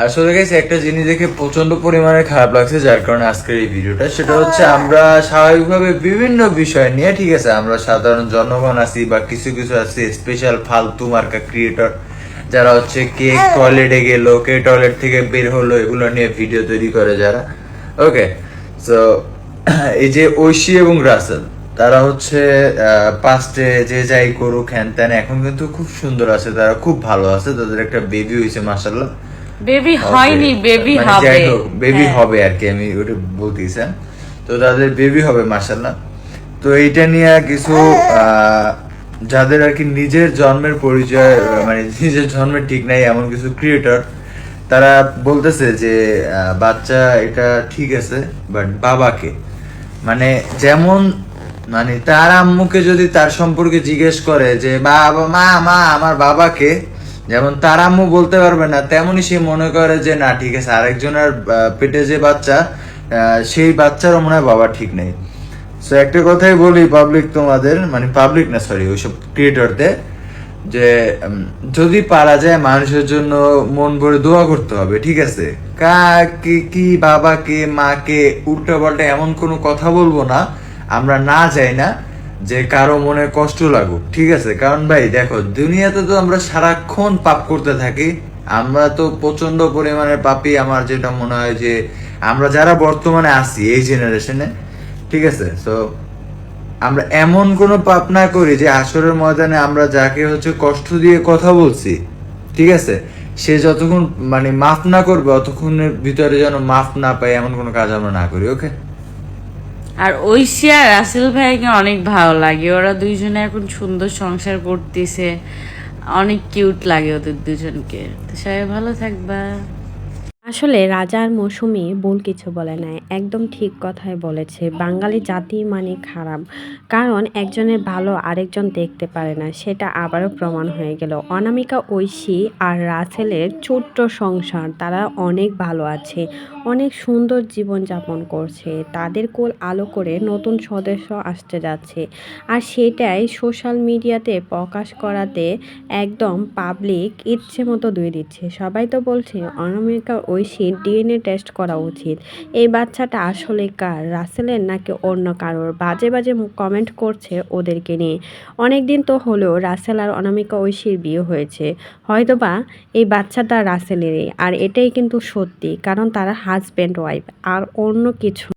আসলে গাইস একটা জিনিস দেখে প্রচন্ড পরিমাণে খারাপ লাগছে, যার কারণে আজকের এই ভিডিওটা, সেটা হচ্ছে আমরা স্বাভাবিকভাবে বিভিন্ন বিষয় নিয়ে, ঠিক আছে, আমরা সাধারণ জনগণ আছি বা কিছু কিছু আছে স্পেশাল ফালতু মার্কা ক্রিয়েটর যারা হচ্ছে কে টয়লেটে গেল, কে টয়লেট থেকে বের হলো, এগুলো নিয়ে ভিডিও তৈরি করে যারা। ওকে, সো এই যে ঐশী এবং রাসেল, তারা হচ্ছে পাস্টে যে যাই করুক হ্যান ত্যান, এখন কিন্তু খুব সুন্দর আছে, তারা খুব ভালো আছে, তাদের একটা বেবি হয়েছে মাশাআল্লাহ। বেবি হয়নি, বেবি মানে হবে। যাই হোক বেবি হ্যাঁ। হবে আর কি, আমি ওটা বলতেছি। তো তাদের বেবি হবে মাশাআল্লাহ। তো এইটা নিয়ে কিছু যাদের আর কি নিজের জন্মের পরিচয় মানে নিজের জন্মের ঠিক নাই এমন কিছু ক্রিয়েটর, তারা বলতেছে যে বাচ্চা এটা ঠিক আছে, বাট বাবাকে, মানে যেমন, মানে তার আম্মুকে যদি তার সম্পর্কে জিজ্ঞেস করে যে বাবা মা মা আমার বাবাকে, যেমন তার আম্মু বলতে পারবে না, তেমনই সে মনে করে যে না ঠিক আছে আরেকজনের পেটে যে বাচ্চা, সেই বাচ্চারও মনে হয় বাবা ঠিক নেই। সো একটা কথাই বলি পাবলিক, তোমাদের মানে পাবলিক না সরি ওইসব ক্রিয়েটরদের, যে যদি পারা যায় মানুষের জন্য মন ভরে দোয়া করতে হবে, ঠিক আছে, কাকে কি বাবাকে মাকে উল্টা পাল্টা এমন কোনো কথা বলবো না, আমরা না যাই না যে কারো মনে কষ্ট লাগুক, ঠিক আছে। কারণ ভাই দেখো দুনিয়াতে তো আমরা সারাক্ষণ পাপ করতে থাকি, আমরা তো প্রচন্ড পরিমাণে পাপী। আমার যেটা মনে হয় যে আমরা যারা বর্তমানে আছি এই জেনারেশনে, ঠিক আছে, তো আমরা এমন কোনো পাপ না করি যে আসরের ময়দানে আমরা যাকে হচ্ছে কষ্ট দিয়ে কথা বলছি, ঠিক আছে, সে যতক্ষণ মানে মাফ না করবে অতক্ষণের ভিতরে যেন মাফ না পাই এমন কোনো কাজ আমরা না করি। ওকে, আর ঐশী আর রাসেল ভাইকে অনেক ভালো লাগে, ওরা দুইজনে এখন সুন্দর সংসার করতেছে, অনেক কিউট লাগে ওদের দুজনকে। তো সবাই ভালো থাকবা। আসলে রাজার মৌসুমী ভুল কিছু বলে নাই, একদম ঠিক কথাই বলেছে। বাঙালি জাতি মানে খারাপ, কারণ একজনের ভালো আরেকজন দেখতে পারে না, সেটা আবারও প্রমাণ হয়ে গেল। অনামিকা, ঐশী আর রাসেলের ছোট্ট সংসার, তারা অনেক ভালো আছে, অনেক সুন্দর জীবনযাপন করছে, তাদের কোল আলো করে নতুন সদস্য আসতে যাচ্ছে, আর সেটাই সোশ্যাল মিডিয়াতে প্রকাশ করাতে একদম পাবলিক ইচ্ছে মতো ধুয়ে দিচ্ছে। সবাই তো বলছে অনামিকা ঐশীর ডিএনএ টেস্ট করা উচিত। এই বাচ্চাটা আসলে কার, রাসেলের নাকি অন্য কারোর? বাজে বাজে কমেন্ট করছে ওদেরকে নিয়ে। অনেক দিন তো হলেও রাসেল আর অনামিকা ঐশীর বিয়ে হয়েছে, হয়তোবা এই বাচ্চাটা রাসেলেরই, আর এটাই কিন্তু সত্যি, কারণ তারা হাজব্যান্ড ওয়াইফ আর অন্য কিছু